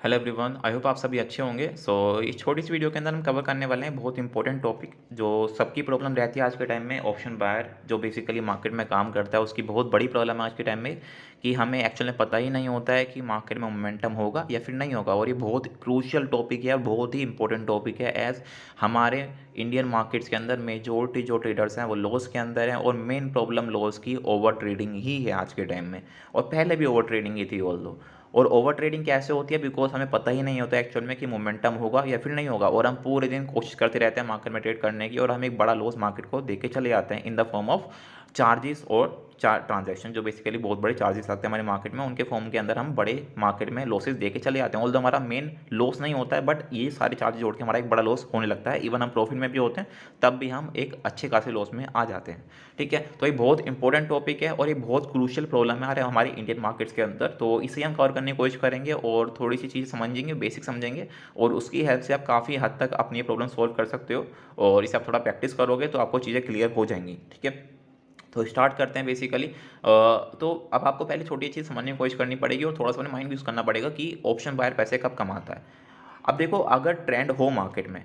Hello everyone, I hope आप सभी अच्छे होंगे। इस छोटी सी वीडियो के अंदर हम कवर करने वाले हैं बहुत इंपॉर्टेंट टॉपिक जो सबकी प्रॉब्लम रहती है आज के टाइम में। ऑप्शन बायर जो बेसिकली मार्केट में काम करता है उसकी बहुत बड़ी प्रॉब्लम है आज के टाइम में कि हमें एक्चुअल में पता ही नहीं होता है कि मार्केट में मोमेंटम होगा या फिर नहीं होगा। और ये बहुत क्रूशियल टॉपिक है और बहुत ही इंपॉर्टेंट टॉपिक है एज हमारे इंडियन मार्केट्स के अंदर मेजोरिटी जो ट्रेडर्स हैं वो लॉस के अंदर हैं। और मेन प्रॉब्लम लॉस की ओवर ट्रेडिंग ही है आज के टाइम में, और पहले भी ओवर ट्रेडिंग ही थी ऑल दो। और ओवर ट्रेडिंग कैसे होती है? बिकॉज हमें पता ही नहीं होता एक्चुअल में कि मोमेंटम होगा या फिर नहीं होगा, और हम पूरे दिन कोशिश करते रहते हैं मार्केट में ट्रेड करने की, और हम एक बड़ा लॉस मार्केट को देके चले जाते हैं in the form of charges और ट्रांजैक्शन जो बेसिकली बहुत बड़े चार्जेस लगते हैं हमारे मार्केट में, उनके फॉर्म के अंदर हम बड़े मार्केट में लॉसेस देके चले जाते हैं। ऑल्दो हमारा मेन लॉस नहीं होता है, बट ये सारे चार्जेस जोड़ के हमारा एक बड़ा लॉस होने लगता है। इवन हम प्रॉफिट में भी होते हैं तब भी हम एक अच्छे खासे लॉस में आ जाते हैं। ठीक है, तो ये बहुत इंपॉर्टेंट टॉपिक है और ये बहुत क्रूशियल प्रॉब्लम है हमारी इंडियन मार्केट्स के अंदर। तो इसे हम कवर करने की कोशिश करेंगे और थोड़ी सी चीज़ समझेंगे, बेसिक समझेंगे, और उसकी हेल्प से आप काफ़ी हद तक अपनी प्रॉब्लम सॉल्व कर सकते हो। और इसे आप थोड़ा प्रैक्टिस करोगे तो आपको चीज़ें क्लियर हो जाएंगी। ठीक है, तो स्टार्ट करते हैं बेसिकली। तो अब आपको पहले छोटी चीज़ समझने की कोशिश करनी पड़ेगी और थोड़ा सा अपने माइंड यूज़ करना पड़ेगा कि ऑप्शन बायर पैसे कब कमाता है। अब देखो, अगर ट्रेंड हो मार्केट में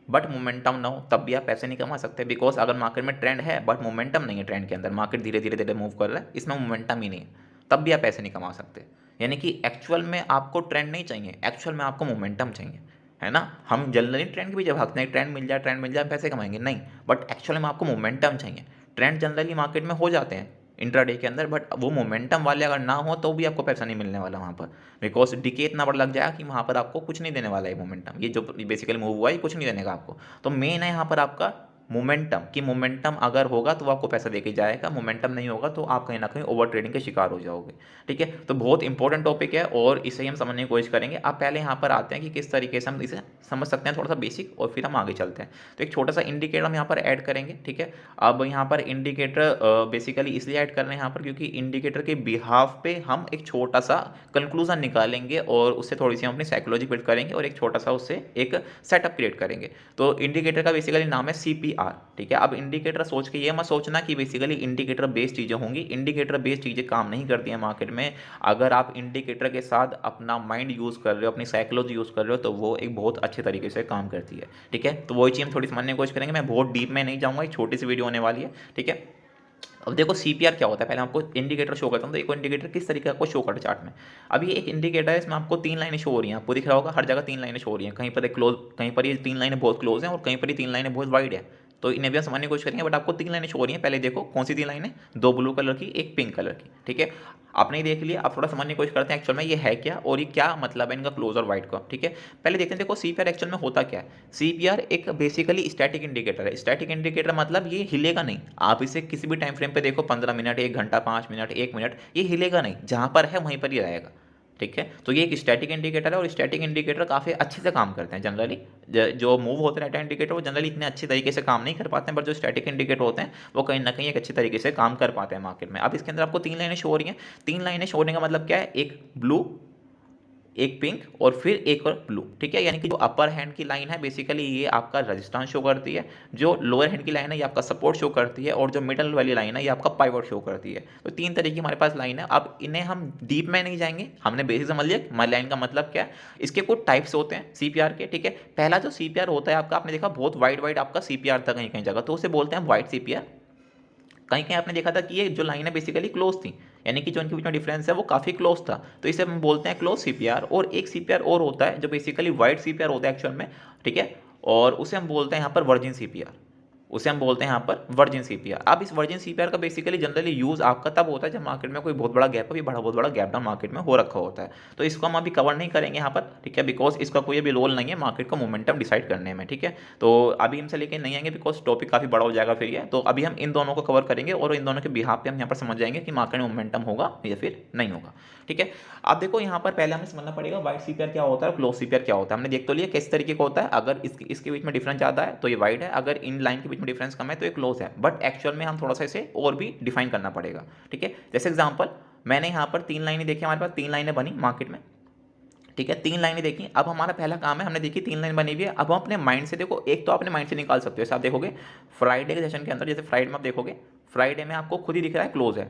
बट मोमेंटम ना हो तब भी आप पैसे नहीं कमा सकते। बिकॉज अगर मार्केट में ट्रेंड है बट मोमेंटम नहीं है, ट्रेंड के अंदर मार्केट धीरे धीरे धीरे मूव कर रहा है, इसमें मोमेंटम ही नहीं है, तब भी आप पैसे नहीं कमा सकते। यानी कि एक्चुअल में आपको ट्रेंड नहीं चाहिए, एक्चुअल में आपको मोमेंटम चाहिए, है ना। हम जनरली ट्रेंड के पीछे भागते हैं, ट्रेंड मिल जाए पैसे कमाएंगे, नहीं। बट एक्चुअल में आपको मोमेंटम चाहिए। ट्रेंड जनरली मार्केट में हो जाते हैं इंट्राडे के अंदर, बट वो मोमेंटम वाले अगर ना हो तो भी आपको पैसा नहीं मिलने वाला वहाँ पर। बिकॉज डिके इतना बड़ा लग जाएगा कि वहाँ पर आपको कुछ नहीं देने वाला है मोमेंटम। ये जो बेसिकली मूव हुआ है ये कुछ नहीं देने का आपको। तो मेन है यहाँ पर आपका मोमेंटम, कि मोमेंटम अगर होगा तो वो आपको पैसा देके जाएगा, मोमेंटम नहीं होगा तो आप कहीं ना कहीं ओवर ट्रेडिंग के शिकार हो जाओगे। ठीक है, तो बहुत इंपॉर्टेंट टॉपिक है और इसे ही हम समझने की कोशिश करेंगे। आप पहले यहाँ पर आते हैं कि किस तरीके से हम इसे समझ सकते हैं, थोड़ा सा बेसिक, और फिर हम आगे चलते हैं। तो एक छोटा सा इंडिकेटर हम यहाँ पर ऐड करेंगे। ठीक है, अब यहाँ पर इंडिकेटर बेसिकली इसलिए ऐड कर रहे हैं यहाँ पर क्योंकि इंडिकेटर के बिहाफ पे हम एक छोटा सा कंक्लूजन निकालेंगे और उससे थोड़ी सी हम अपनी साइकोलॉजी बिल्ड करेंगे और एक छोटा सा उससे एक सेटअप क्रिएट करेंगे। तो इंडिकेटर का बेसिकली नाम है CPR। ठीक है, अब इंडिकेटर सोच के ये मत सोचना कि बेसिकली इंडिकेटर बेस्ड चीज़ें होंगी। इंडिकेटर बेस्ड चीज़ें काम नहीं करती हैं मार्केट में। अगर आप इंडिकेटर के साथ अपना माइंड यूज़ कर रहे हो, अपनी साइकोलॉजी यूज़ कर रहे हो, तो वो एक बहुत अच्छे तरीके से काम करती है। ठीक है, तो वही चीज़ हम थोड़ी समझने की कोशिश करेंगे। मैं बहुत डीप में नहीं जाऊँगा, एक छोटी सी वीडियो होने वाली है। ठीक है, अब देखो CPR क्या होता है, पहले आपको इंडिकेटर शो करता हूँ। तो एक इंडिकेटर किस तरीके का आपको शो करता है चार्ट में। अब ये एक इंडिकेटर है, इसमें आपको 3 लाइनें शो हो रही हैं, आपको दिख रहा होगा हर जगह 3 लाइनें शो हो रही हैं। कहीं पर एक क्लोज, कहीं पर ये 3 लाइनें बहुत क्लोज हैं और कहीं पर ये 3 लाइनें बहुत वाइड है। तो इन्हें भी हम समझने की कोशिश करेंगे, बट आपको 3 लाइनें शो हो रही हैं। पहले देखो कौन सी 3 लाइनें, 2 ब्लू कलर की, एक पिंक कलर की। ठीक है, आपने ही देख लिया। आप थोड़ा समझने की कोशिश करते हैं एक्चुअल में ये है क्या और ये क्या मतलब है इनका क्लोज और वाइड का। ठीक है, पहले देखते हैं। देखो CPR एक्चुअल में होता क्या है। CPR एक बेसिकली स्टैटिक इंडिकेटर है। स्टैटिक इंडिकेटर मतलब ये हिलेगा नहीं। आप इसे किसी भी टाइम फ्रेम पे देखो, 15 मिनट, 1 घंटा, 5 मिनट, 1 मिनट, ये हिलेगा नहीं, जहाँ पर है वहीं पर ही रहेगा। ठीक है, तो ये एक स्टैटिक इंडिकेटर है और स्टैटिक इंडिकेटर काफ़ी अच्छे से काम करते हैं जनरली। जो मूव होते रहते हैं इंडिकेटर वो जनरली इतने अच्छे तरीके से काम नहीं कर पाते हैं, बट जो स्टैटिक इंडिकेटर होते हैं वो कहीं ना कहीं एक अच्छे तरीके से काम कर पाते हैं मार्केट में। अब इसके अंदर आपको 3 लाइनें शो हो रही हैं। 3 लाइनें शो होने का मतलब क्या है, एक ब्लू, एक पिंक और फिर एक और ब्लू। ठीक है, यानी कि जो अपर हैंड की लाइन है बेसिकली ये आपका रेजिस्टेंस शो करती है, जो लोअर हैंड की लाइन है ये आपका सपोर्ट शो करती है, और जो मिडल वाली लाइन है ये आपका पाइवट शो करती है। तो 3 तरह की हमारे पास लाइन है। अब इन्हें हम डीप में नहीं जाएंगे, हमने बेसिक समझ लिया हमारी लाइन का मतलब क्या है। इसके कुछ टाइप्स होते हैं CPR के। ठीक है, पहला जो CPR होता है आपका, आपने देखा बहुत वाइड वाइड आपका CPR था कहीं कहीं जगह, तो उसे बोलते हैं वाइड CPR। कहीं कहीं आपने देखा था कि ये जो लाइन है बेसिकली क्लोज थी, यानी कि जो इनके बीच में डिफरेंस है वो काफ़ी क्लोज था, तो इसे हम बोलते हैं क्लोज CPR। और एक CPR और होता है जो बेसिकली वाइड CPR होता है एक्चुअल में। ठीक है, और उसे हम बोलते हैं यहाँ पर वर्जिन CPR। उसे हम बोलते हैं यहाँ पर वर्जिन CPR। अब इस वर्जिन CPR का बेसिकली जनरली यूज़ आपका तब होता है जब मार्केट में कोई बहुत बड़ा गैप, अभी बड़ा बहुत बड़ा गैप डाउन मार्केट में हो रखा होता है। तो इसको हम अभी कवर नहीं करेंगे यहाँ पर। ठीक है, बिकॉज इसका कोई अभी रोल नहीं है मार्केट का मोमेंटम डिसाइड करने में। ठीक है, तो अभी हमसे लेके नहीं आएंगे बिकॉज टॉपिक काफ़ी बड़ा हो जाएगा फिर ये। तो अभी हम इन दोनों को कवर करेंगे और इन दोनों के बिहाफ पे हम यहाँ पर समझ जाएंगे कि मार्केट में मोमेंटम होगा या फिर नहीं होगा। ठीक है, अब देखो यहाँ पर पहले हमें समझना पड़ेगा वाइड CPR क्या होता है और क्लोज CPR क्या होता है। हमने देख तो लिया किस तरीके का होता है। अगर इसके बीच में डिफरेंस ज़्यादा है तो ये वाइड है, अगर इन लाइन के बीच में डिफरेंस कम है तो ये क्लोज है। बट एक्चुअल में हम थोड़ा सा इसे और भी डिफाइन करना पड़ेगा। ठीक है, जैसे एग्जाम्पल मैंने यहाँ पर 3 लाइनें देखी, हमारे पास 3 लाइनें बनी मार्केट में। ठीक है, 3 लाइनें देखी। अब हमारा पहला काम है, हमने देखी 3 लाइन बनी हुई है। अब हम अपने माइंड से देखो, एक तो अपने माइंड से निकाल सकते हो। जैसे आप देखोगे फ्राइडे के सेशन के अंदर, जैसे फ्राइडे में आप देखोगे, फ्राइडे में आपको खुद ही दिख रहा है क्लोज है।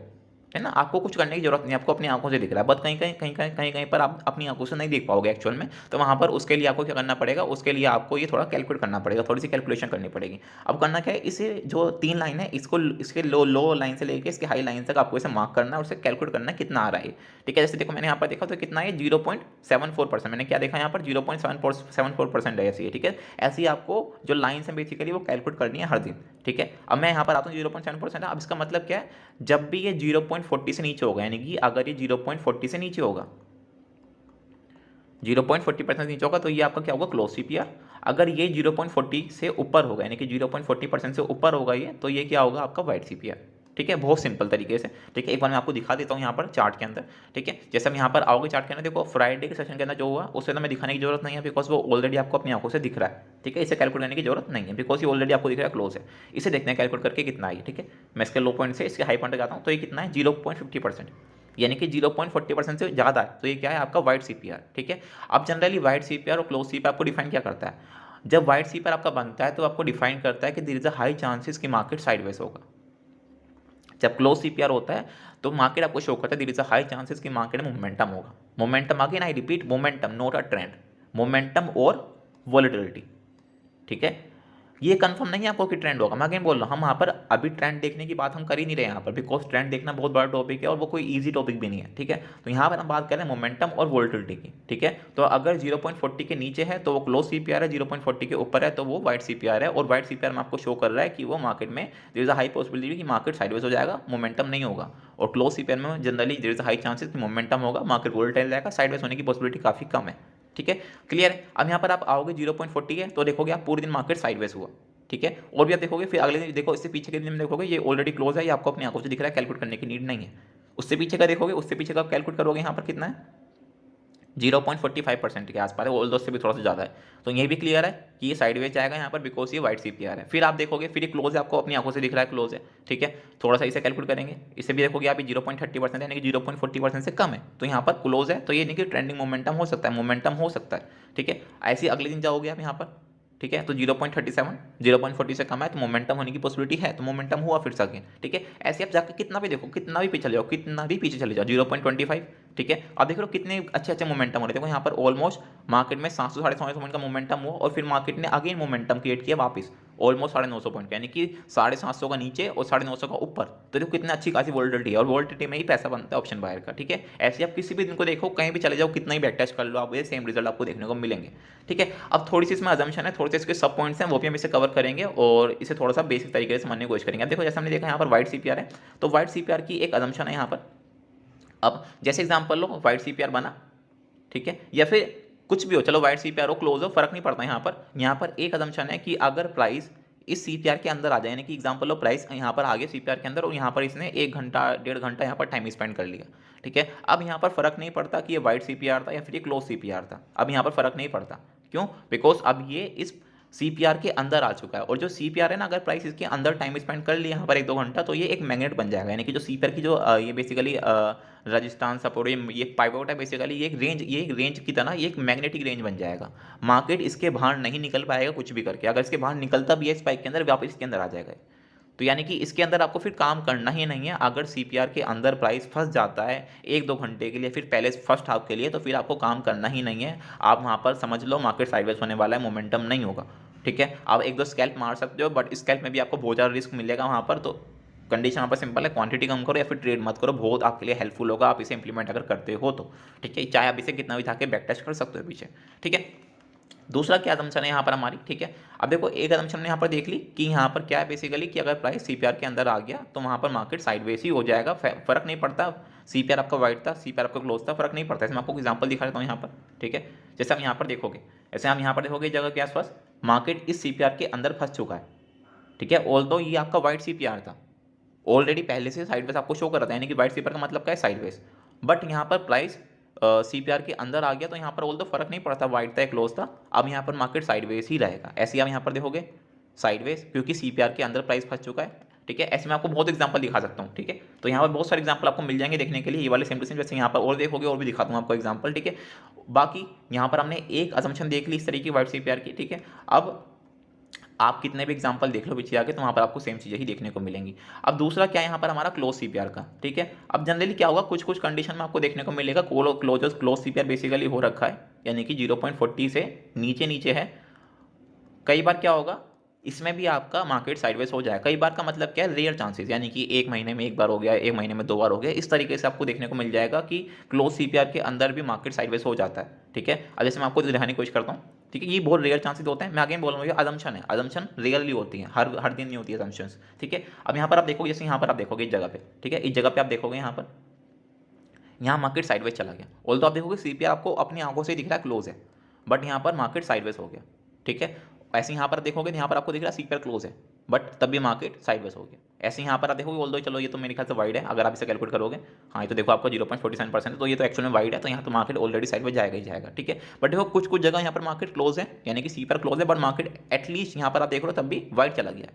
है ना, आपको कुछ करने की जरूरत नहीं, आपको अपनी आंखों से दिख रहा है, बट कहीं कहीं पर आप अपनी आंखों से नहीं देख पाओगे एक्चुअल में। तो वहाँ पर उसके लिए आपको क्या करना पड़ेगा, उसके लिए आपको ये थोड़ा कैलकुलेट करना पड़ेगा, थोड़ी सी कैलकुलेशन करनी पड़ेगी। अब करना क्या है, इसे जो 3 लाइन है इसको, इसके लो लाइन से लेके इसके हाई लाइन तक आपको इसे मार्क करना है और उसे कैलकुलेट करना है कितना आ रहा है। ठीक है, जैसे देखो मैंने यहाँ पर देखा तो कितना है, 0.74%। मैंने क्या देखा यहाँ पर, 0.74% है ऐसी है। ठीक है, ऐसी ही आपको जो लाइन्स है बेसिकली वो कैलकुलेट करनी है हर दिन। ठीक है, अब मैं यहाँ पर आता हूँ 0.7% है। अब इसका मतलब क्या है, जब भी ये 0.40 से नीचे होगा, यानी कि अगर ये 0.40 से नीचे होगा, 0.40% नीचे होगा तो ये आपका क्या होगा, क्लोज सीपीआर। अगर ये 0.40 से ऊपर होगा, यानी कि 0.40% से ऊपर होगा ये, तो ये क्या होगा आपका वाइट सीपीआर। ठीक है, बहुत सिंपल तरीके से। ठीक है, एक बार मैं आपको दिखा देता हूँ यहाँ पर चार्ट के अंदर। ठीक है, जैसे हम यहाँ पर आओगे चार्ट के अंदर, देखो फ्राइडे के सेशन के अंदर जो हुआ उससे तो मैं दिखाने की जरूरत नहीं है, बिकॉज वो ऑलरेडी आपको अपनी आंखों से दिख रहा है। ठीक है, इसे कैलकुलेट करने की जरूरत नहीं है, बिकॉज ये ऑलरेडी आपको दिख रहा है क्लोज है। इसे देखते हैं कैलकुलेट करके कितना है। ठीक है, मैं इसके लो पॉइंट से इसके हाई पॉइंट जाता हूँ, तो ये कितना है, 0.50%, यानी कि 0.40% से ज़्यादा है, तो ये क्या है आपका वाइट सीपीआर। ठीक है, अब जनरली वाइट सीपीआर और क्लोज सीपीआर आपको डिफाइन क्या करता है, जब वाइट सीपीआर आपका बनता है तो आपको डिफाइन करता है कि there is a high chances कि मार्केट साइडवेज होगा। जब क्लोज सीपीआर होता है तो मार्केट आपको शो करता है there is a high chances कि मार्केट में मोमेंटम होगा। Momentum, again I repeat, momentum not a trend, momentum और वॉलेटिलिटी। ठीक है, ये कंफर्म नहीं है आपको कि ट्रेंड होगा। मैं अगेन बोल रहा हूँ, हम यहाँ पर अभी ट्रेंड देखने की बात हम कर ही नहीं रहे यहाँ पर, बिकॉज ट्रेंड देखना बहुत बड़ा टॉपिक है और वो कोई इजी टॉपिक भी नहीं है। ठीक है, तो यहाँ पर हम बात कर रहे हैं मोमेंटम और वोल्टिलिटी की। ठीक है, तो अगर 0.40 के नीचे है तो वो क्लोज सीपीआर है, 0.40 के ऊपर है तो वो वाइट सीपीआर है, और वाइट सीपीआर में आपको शो कर रहा है कि वो मार्केट में there is a high possibility कि मार्केट साइडवेज हो जाएगा, मोमेंटम नहीं होगा। और क्लोज सीपीआर में generally there is a high chances कि मोमेंटम होगा, मार्केट वोलेटाइल रहेगा, साइडवेज होने की पॉसिबिलिटी काफी कम है। ठीक है, क्लियर है। अब यहाँ पर आप आओगे 0.40 है तो देखोगे आप पूरे दिन मार्केट साइडवेज हुआ। ठीक है, और भी आप देखोगे, फिर अगले दिन देखो, इससे पीछे के दिन में देखोगे ये ऑलरेडी क्लोज है, ये आपको अपनी आंखों से दिख रहा है, कैलकुलेट करने की नीड नहीं है। उससे पीछे का देखोगे, उससे पीछे का कैलकुलेट करोगे, यहाँ पर कितना है, 0.45% के आसपास है, ऑल दो से भी थोड़ा सा ज़्यादा है। तो ये भी क्लियर है कि ये साइडवेज जाएगा यहाँ पर, बिकॉज ये वाइट सीपीआर है। फिर आप देखोगे, फिर ये क्लोज है, आपको अपनी आंखों से दिख रहा है क्लोज है। ठीक है, थोड़ा सा इसे कैलकुलेट करेंगे, इसे भी देखोगे आप, 0.30% यानी कि 0.40% से कम है, तो यहाँ पर क्लोज है, तो ये नहीं कि ट्रेंडिंग मोमेंटम हो सकता है, मोमेंटम हो सकता है। ठीक है, ऐसे अगले दिन जाओगे आप यहाँ पर, ठीक है, तो 0.37, 0.40 से कम है तो मोमेंटम होने की पॉसिबिलिटी है, तो मोमेंटम हुआ फिर से अगेन। ठीक है, ऐसे आप जाकर कितना भी देखो, कितना भी पीछे चले जाओ, कितना भी पीछे चले जाओ, 0.25। ठीक है, अब देख लो कितने अच्छे अच्छे मोमेंटम हो रहे थे। देखो यहाँ पर ऑलमोस्ट मार्केट में 700 750 पॉइंट का मोमेंटम हुआ, और फिर मार्केट ने अगेन मोमेंटम क्रिएट किया वापस, ऑलमोस्ट 950 पॉइंट का, यानी कि 750 का नीचे और 950 का ऊपर। तो देखो कितनी अच्छी खासी वोल्टिलिटी है, और वोल्टिलिटी में ही पैसा बनता है ऑप्शन बायर का। ठीक है, ऐसे आप किसी भी दिन को देखो, कहीं भी चले जाओ, कितना ही बैक टेस्ट कर लो, आप ये सेम रिजल्ट आपको देखने को मिलेंगे। ठीक है, अब थोड़ी सी इसमें अजम्पशन है, थोड़े से इसके सब पॉइंट्स हैं, वो भी हम इसे कवर करेंगे और इसे थोड़ा सा बेसिक तरीके से समझने की कोशिश करेंगे। अब देखो, जैसे हमने देखा यहाँ पर वाइट सीपीआर है, तो वाइट सीपीआर की एक अजम्पशन है यहाँ पर। अब जैसे एग्जांपल लो, वाइट सीपीआर बना, ठीक है, या फिर कुछ भी हो, चलो वाइट सीपीआर हो, क्लोज हो, फर्क नहीं पड़ता। यहाँ पर एक अजम्पशन है कि अगर प्राइस इस सीपीआर के अंदर आ जाए, यानी कि एग्जांपल लो, प्राइस यहाँ पर आ गया सीपीआर के अंदर और यहाँ पर इसने 1 घंटा 1.5 घंटा यहाँ पर टाइम स्पेंड कर लिया। ठीक है, अब यहाँ पर फर्क नहीं पड़ता कि ये वाइट सीपीआर था या फिर ये क्लोज सीपीआर था, अब यहाँ पर फर्क नहीं पड़ता। क्यों? बिकॉज अब ये इस सीपीआर के अंदर आ चुका है, और जो सीपीआर है ना, अगर प्राइस इसके अंदर टाइम स्पेंड कर लिया यहाँ पर 1-2 घंटा, तो ये एक मैग्नेट बन जाएगा, यानी कि जो सीपीआर की जो ये बेसिकली राजस्थान सपोर्ट, ये पाइवोट है बेसिकली, ये एक रेंज की तरह ये एक मैग्नेटिक रेंज बन जाएगा। मार्केट इसके बाहर नहीं निकल पाएगा कुछ भी करके, अगर इसके बाहर निकलता भी है स्पाइक के अंदर, वापस इसके अंदर आ जाएगा। तो यानी कि इसके अंदर आपको फिर काम करना ही नहीं है। अगर सीपीआर के अंदर प्राइस फंस जाता है 1-2 घंटे के लिए, फिर पहले फर्स्ट हाफ के लिए, तो फिर आपको काम करना ही नहीं है। आप वहाँ पर समझ लो मार्केट साइडवेज होने वाला है, मोमेंटम नहीं होगा। ठीक है, आप 1-2 स्कैल्प मार सकते हो, बट स्कैल्प में भी आपको बहुत ज़्यादा रिस्क मिलेगा वहाँ पर। तो कंडीशन यहाँ पर सिंपल है, क्वांटिटी कम करो या फिर ट्रेड मत करो, बहुत आपके लिए हेल्पफुल होगा आप इसे इंप्लीमेंट अगर करते हो तो। ठीक है, चाहे आप इसे कितना भी था के बैक टेस्ट कर सकते हो पीछे। ठीक है, दूसरा क्या असम्पशन है यहाँ पर हमारी। ठीक है, अब देखो एक असम्पशन हमने यहाँ पर देख ली कि यहाँ पर क्या है बेसिकली, कि अगर प्राइस सीपीआर के अंदर आ गया तो वहाँ पर मार्केट साइडवेज ही हो जाएगा, फर्क नहीं पड़ता सीपीआर आपका वाइट था, सीपीआर आपका क्लोज था, फर्क नहीं पड़ता। इसमें आपको एग्जांपल दिखा देता हूँ यहाँ पर। ठीक है, जैसे हम यहाँ पर देखोगे, ऐसे हम यहाँ पर देखोगे जगह के आसपास मार्केट इस सीपीआर के अंदर फंस चुका है। ठीक है, ऑल्दो ये आपका वाइट सीपीआर था, ऑलरेडी पहले से साइडवेज आपको शो कर रहा था, यानी कि वाइट सीपीआर का मतलब क्या है, साइडवेज। बट यहाँ पर प्राइस सीपीआर के अंदर आ गया तो यहाँ पर ऑल दो फर्क नहीं पड़ता, वाइट था या क्लोज था, अब यहाँ पर मार्केट साइडवेज ही रहेगा। ऐसे ही आप यहाँ पर देखोगे साइडवेज, क्योंकि सीपीआर के अंदर प्राइस फंस चुका है। ठीक है, ऐसे मैं आपको बहुत एग्जांपल दिखा सकता हूँ। ठीक है, तो यहाँ पर बहुत सारे एग्जांपल आपको मिल जाएंगे देखने के लिए, ये वाले सेम टू सेम, जैसे यहाँ पर और देखोगे और भी दिखाता हूँ आपको एग्जांपल। ठीक है, बाकी यहाँ पर हमने एक असम्पशन देख ली इस तरीके की वाइट सीपीआर की। ठीक है, अब आप कितने भी एग्जांपल देख लो पीछे आके तो वहाँ पर आपको सेम चीज़ें ही देखने को मिलेंगी। अब दूसरा क्या है यहाँ पर हमारा क्लोज सीपीआर का, ठीक है। अब जनरली क्या होगा, कुछ कुछ कंडीशन में आपको देखने को मिलेगा क्लोज सीपीआर बेसिकली हो रखा है, यानी कि 0.40 से नीचे नीचे है। कई बार क्या होगा, इसमें भी आपका मार्केट साइडवेज हो जाए। कई बार का मतलब क्या है, रेयर चांसेस, यानी कि एक महीने में एक बार हो गया, एक महीने में दो बार हो गया, इस तरीके से आपको देखने को मिल जाएगा कि क्लोज सीपीआर के अंदर भी मार्केट साइडवेज हो जाता है, ठीक है। अब जैसे मैं आपको दिखाने की कोशिश करता हूँ, ठीक है, ये बहुत रेयर चांसेस होते हैं। मैं आगे बोलूँगा, अजम्पशन है, अजम्पशन रियरली होती है, हर हर दिन नहीं होती है अजम्पशंस, ठीक है। अब यहाँ पर आप देखोगे, जैसे यहाँ पर आप देखोगे इस जगह पे, ठीक है, इस जगह पे आप देखोगे यहाँ मार्केट साइडवेज चला गया। ऑल तो आप देखोगे सीपीआर आपको अपनी आंखों से ही दिख रहा है क्लोज है, बट यहाँ पर मार्केट साइडवेज हो गया, ठीक है। ऐसे यहाँ पर देखोगे, यहाँ पर आपको दिख रहा है सीपीआर क्लोज है, बट तब भी मार्केट साइडवेज हो गया। ऐसे यहाँ पर आप देखोगे, ऑल दो चलो ये तो मेरे ख्याल से वाइड है, अगर आप इसे कैलकुलेट करोगे, हाँ ये तो देखो आपका 0.47% है, तो ये तो एक्चुअल में वाइड है, तो यहाँ तो मार्केट ऑलरेडी साइडवेज जाएगा ही जाएगा, ठीक है। बट देखो कुछ कुछ जगह यहाँ पर मार्केट क्लोज है, यानी कि सीपीआर क्लोज है, बट मार्केट एटलीस्ट यहाँ पर आप देख रहे हो तब भी वाइड चला गया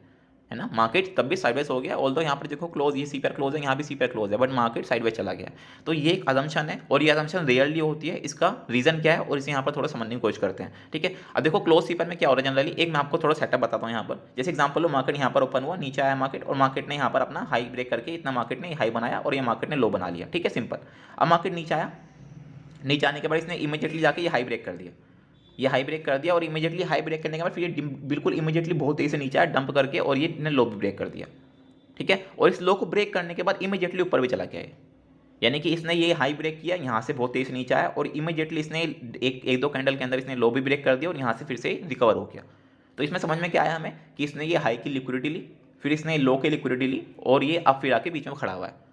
है ना, मार्केट तब भी साइडवेज हो गया। ऑल दो यहाँ पर देखो क्लोज, ये सीपीआर क्लोज है, यहाँ भी सीपीआर क्लोज है, बट मार्केट साइडवेज चला गया। तो ये एक अजम्पशन है, और ये अजम्पशन रियरली होती है। इसका रीजन क्या है, और इसे यहाँ पर थोड़ा समझने की कोशिश करते हैं, ठीक है। अब देखो क्लोज सीपीआर में क्या हो रहा है जनरली, एक मैं आपको थोड़ा सेटअप बताता हूँ यहाँ पर। जैसे एग्जाम्पल लो, मार्केट यहाँ पर ओपन हुआ, नीचे आया मार्केट, और मार्केट ने यहाँ पर अपना हाई ब्रेक करके इतना मार्केट ने हाई बनाया, और ये मार्केट ने लो बना लिया, ठीक है, सिंपल। अब मार्केट नीचे आया, नीचे आने के बाद इसने इमीडिएटली जाके ये हाई ब्रेक कर दिया, ये हाई ब्रेक कर दिया, और इमीडिएटली हाई ब्रेक करने के बाद फिर ये बिल्कुल इमीडिएटली बहुत तेजी से नीचे आया डंप करके, और ये ने लो भी ब्रेक कर दिया, ठीक है। और इस लो को ब्रेक करने के बाद इमीडिएटली ऊपर भी चला गया है, यानी कि इसने ये हाई ब्रेक किया, यहाँ से बहुत तेज से नीचे आया, और इमीडिएटली इसने एक दो कैंडल के अंदर इसने लो भी ब्रेक कर दिया, और यहाँ से फिर से रिकवर हो गया। तो इसमें समझ में क्या आया हमें, कि इसने ये हाई की लिक्विडिटी ली, फिर इसने लो की लिक्विडिटी ली, और ये अब फिर आके बीच में खड़ा हुआ है।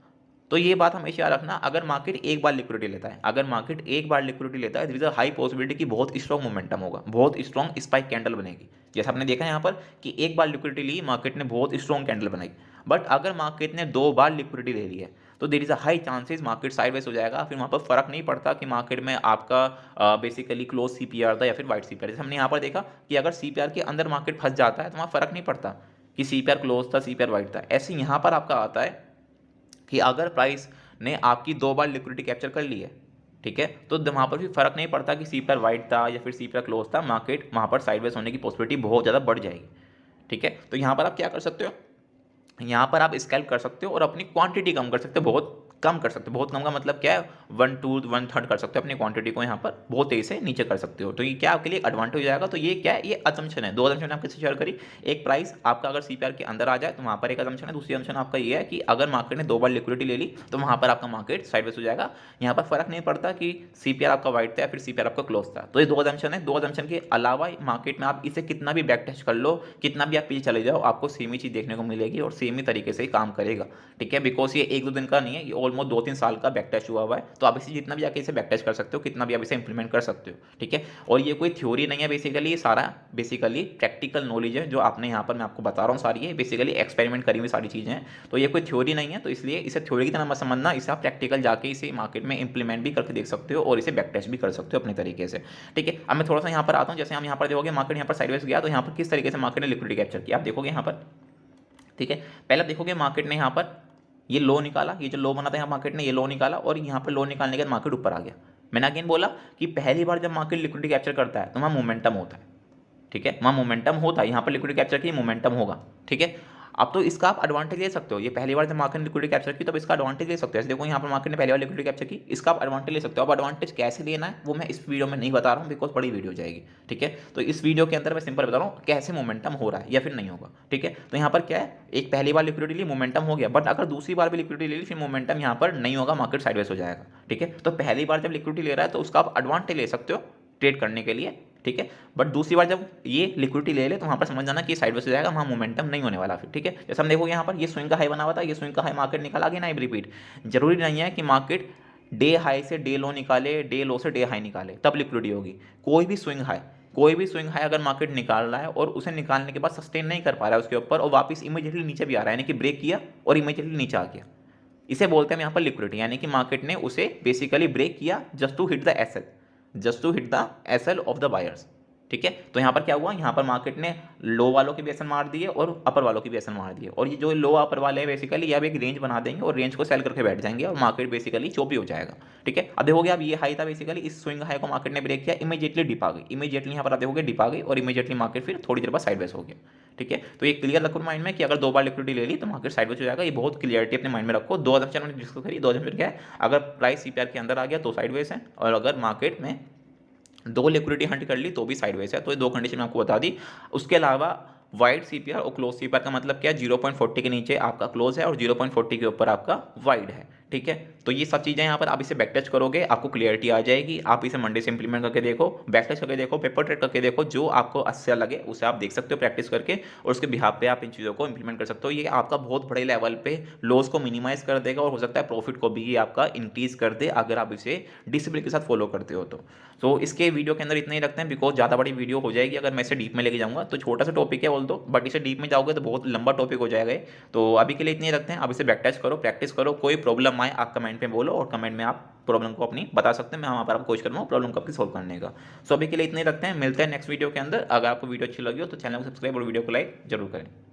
तो ये बात हमेशा याद रखना, अगर मार्केट एक बार लिक्विडिटी लेता है, अगर मार्केट एक बार लिक्विडिटी लेता है, there is a high possibility कि बहुत स्ट्रॉन्ग मोमेंटम होगा, बहुत स्ट्रॉन्ग स्पाइक कैंडल बनेगी। जैसा आपने देखा यहाँ पर कि एक बार लिक्विडिटी ली, मार्केट ने बहुत स्ट्रॉन्ग कैंडल बनाई। बट अगर मार्केट ने दो बार लिक्विडिटी ले ली है, तो there is a high chances market sideways हो जाएगा। फिर वहाँ पर फर्क नहीं पड़ता कि मार्केट में आपका बेसिकली क्लोज सीपीआर था या फिर वाइट सीपीआर। जैसे हमने यहाँ पर देखा कि अगर सीपीआर के अंदर मार्केट फंस जाता है, तो वहाँ फर्क नहीं पड़ता कि सीपीआर क्लोज था, सीपीआर वाइट था। ऐसे यहाँ पर आपका आता है कि अगर प्राइस ने आपकी दो बार लिक्विडिटी कैप्चर कर ली है, ठीक है, तो वहाँ पर भी फर्क नहीं पड़ता कि सीपीआर वाइट था या फिर सीपीआर क्लोज था, मार्केट वहाँ पर साइडवेज होने की पॉसिबिलिटी बहुत ज़्यादा बढ़ जाएगी, ठीक है। तो यहाँ पर आप क्या कर सकते हो, यहाँ पर आप स्कैल्प कर सकते हो और अपनी क्वांटिटी कम कर सकते हो, बहुत कम कर सकते हो। बहुत कम का मतलब क्या है, 1/2 1/3 कर सकते हो अपनी क्वांटिटी को, यहाँ पर बहुत तेजी से नीचे कर सकते हो। तो ये क्या आपके लिए एडवांटेज हो जाएगा। तो ये क्या है, ये असम्पशन है। दो असम्पशन आपके शेयर करी, एक प्राइस आपका अगर सीपीआर के अंदर आ जाए तो वहाँ पर एक असम्पशन है, दूसरी असम्पशन आपका ये है कि अगर मार्केट ने दो बार लिक्विडिटी ले ली तो वहाँ पर आपका मार्केट साइडवेज हो जाएगा। यहाँ पर फर्क नहीं पड़ता कि सीपीआर आपका वाइट था या फिर सीपीआर आपका क्लोज था। तो ये दो असम्पशन है। दो असम्पशन के अलावा मार्केट में आप इसे कितना भी बैक टेस्ट कर लो, कितना भी आप पीछे चले जाओ, आपको सेम ही चीज़ देखने को मिलेगी और सेम ही तरीके से काम करेगा, ठीक है। बिकॉज ये एक दो दिन का नहीं है, ये ऑलमोस्ट 2-3 साल का बैक टेस्ट हुआ हुआ है। तो आप इसे जितना भी आके इसे बैक टेस्ट कर सकते हो, कितना भी आप इसे इंप्लीमेंट कर सकते हो, ठीक है। और ये कोई थ्योरी नहीं है, बेसिकली ये सारा बेसिकली प्रैक्टिकल नॉलेज है जो आपने यहाँ पर मैं आपको बता रहा हूँ। सारी ये बेसिकली एक्सपेरिमेंट करी हुई सारी चीज़ें हैं। तो ये कोई थ्योरी नहीं है, तो इसलिए इसे थ्योरी की तरह मत समझना, इसे आप प्रैक्टिकल जाके इसे मार्केट में इंप्लीमेंट भी करके देख सकते हो और इसे बैक टेस्ट भी कर सकते हो अपने तरीके से, ठीक है। अब मैं थोड़ा सा यहाँ पर आता हूँ। जैसे हम यहाँ पर देखोगे मार्केट यहाँ पर साइडवेज गया, तो यहाँ पर किस तरीके से मार्केट ने लिक्विडिटी कैप्चर किया आप देखोगे यहाँ पर, ठीक है। पहले देखोगे मार्केट ने यहाँ पर ये लो निकाला, ये जो लो बना था यहाँ मार्केट ने ये लो निकाला, और यहाँ पर लो निकालने के बाद मार्केट ऊपर आ गया। मैंने अगेन बोला कि पहली बार जब मार्केट लिक्विडिटी कैप्चर करता है तो वहाँ मोमेंटम होता है, ठीक है, वहाँ मोमेंटम होता है। यहाँ पर लिक्विडिटी कैप्चर की मोमेंटम होगा, ठीक है। अब तो इसका आप एडवांटेज ले सकते हो। ये पहली बार जब मार्केट ने लिक्विडिटी कैप्चर की तब इसका एडवांटेज ले सकते हो। ऐसे देखो यहाँ पर मार्केट ने पहली बार लिक्विडिटी कैप्चर की, इसका आप एडवांटेज ले सकते हो। अब एडवांटेज कैसे लेना है वो मैं इस वीडियो में नहीं बता रहा हूँ, बिकॉज बड़ी वीडियो जाएगी, ठीक है। तो इस वीडियो के अंदर मैं सिंपल बता रहा हूँ कैसे मोमेंटम हो रहा है या फिर नहीं होगा, ठीक है। तो यहाँ पर क्या है, एक पहली बार लिक्विडिटी ली, मोमेंटम हो गया, बट अगर दूसरी बार भी लिक्विडिटी ले ली फिर मोमेंटम यहाँ पर नहीं होगा, मार्केट साइडवेज हो जाएगा, ठीक है। तो पहली बार जब लिक्विडिटी ले रहा है तो उसका आप एडवांटेज ले सकते हो ट्रेड करने के लिए, ठीक है। बट दूसरी बार जब ये लिक्विडिटी ले ले तो वहाँ पर समझ जाना कि साइडवेज हो जाएगा, वहाँ मोमेंटम नहीं होने वाला फिर, ठीक है। जैसे हम देखोगे यहाँ पर ये स्विंग का हाई बना हुआ था, ये स्विंग का हाई मार्केट निकाला गया ना, रिपीट। जरूरी नहीं है कि मार्केट डे हाई से डे लो निकाले, डे लो से डे हाई निकाले तब लिक्विडिटी होगी। कोई भी स्विंग हाई अगर मार्केट निकाल रहा है और उसे निकालने के बाद सस्टेन नहीं कर पा रहा है उसके ऊपर और वापस इमीडिएटली नीचे भी आ रहा है, यानी कि ब्रेक किया और इमीडिएटली नीचे आ गया, इसे बोलते हैं यहाँ पर लिक्विडिटी। यानी कि मार्केट ने उसे बेसिकली ब्रेक किया just to hit the SL of the buyers, ठीक है। तो यहाँ पर क्या हुआ, यहाँ पर मार्केट ने लो वालों के भी एसन मार दिए और अपर वालों की भी एसन मार दिए, और ये जो लो अपर वाले हैं बेसिकली ये अब एक रेंज बना देंगे और रेंज को सेल करके बैठ जाएंगे और मार्केट बेसिकली चोपी हो जाएगा। ठीक है, अब देखोगे अब ये हाई था बेसिकली, इस स्विंग हाई को मार्केट ने ब्रेक किया, इमीडिएटली डिप आ गई, इमीडिएटली यहाँ पर आप देखोगे डिप आ गई और इमीडिएटली मार्केट फिर थोड़ी देर बाद साइडवेज हो गया। ठीक है, तो ये क्लियर रखो माइंड में कि अगर 2 बार लिक्विडिटी ले ली तो मार्केट साइडवेज हो जाएगा, ये बहुत क्लियरिटी अपने माइंड में रखो। 2004 में डिस्कस करी, 2000 क्या है, अगर प्राइस सीपीआर के अंदर आ गया तो साइडवेज है, और अगर मार्केट में 2 लिक्विडिटी हंट कर ली तो भी साइडवेज है। तो ये 2 कंडीशन मैं आपको बता दी। उसके अलावा वाइड सीपीआर और क्लोज सीपीआर का मतलब क्या है, 0.40 के नीचे आपका क्लोज है और 0.40 के ऊपर आपका वाइड है। ठीक है, तो ये सब चीज़ें यहाँ पर आप इसे बैक टच करोगे आपको क्लियरिटी आ जाएगी। आप इसे मंडे से इंप्लीमेंट करके देखो, बैक टच करके देखो, पेपर ट्रेड करके देखो, जो आपको अच्छा लगे उसे आप देख सकते हो प्रैक्टिस करके, और उसके बिहाफ पे आप इन चीज़ों को इंप्लीमेंट कर सकते हो। ये आपका बहुत बड़े लेवल पे लॉस को मिनिमाइज कर देगा और हो सकता है प्रॉफिट को भी आपका इंक्रीज कर दे अगर आप इसे डिसिप्लिन के साथ फॉलो करते हो तो इसके वीडियो के अंदर इतना ही रखते हैं, बिकॉज ज़्यादा बड़ी वीडियो हो जाएगी अगर मैं इसे डीप में लेके जाऊँगा। तो छोटा सा टॉपिक है बोल दो, बट इसे डीप में जाओगे तो बहुत लंबा टॉपिक हो जाएगा। तो अभी के लिए इतने ही रखते हैं, अब इसे बैक टच करो, प्रैक्टिस करो, कोई प्रॉब्लम आए आप कमेंट में बोलो और कमेंट में आप प्रॉब्लम को अपनी बता सकते हैं, मैं वहाँ पर आपको कोशिश करूँगा प्रॉब्लम को आपकी सोल्व करने का। सो अभी के लिए इतने ही रखते हैं, मिलते हैं नेक्स्ट वीडियो के अंदर। अगर आपको वीडियो अच्छी लगी हो तो चैनल को सब्सक्राइब और वीडियो को लाइक जरूर करें।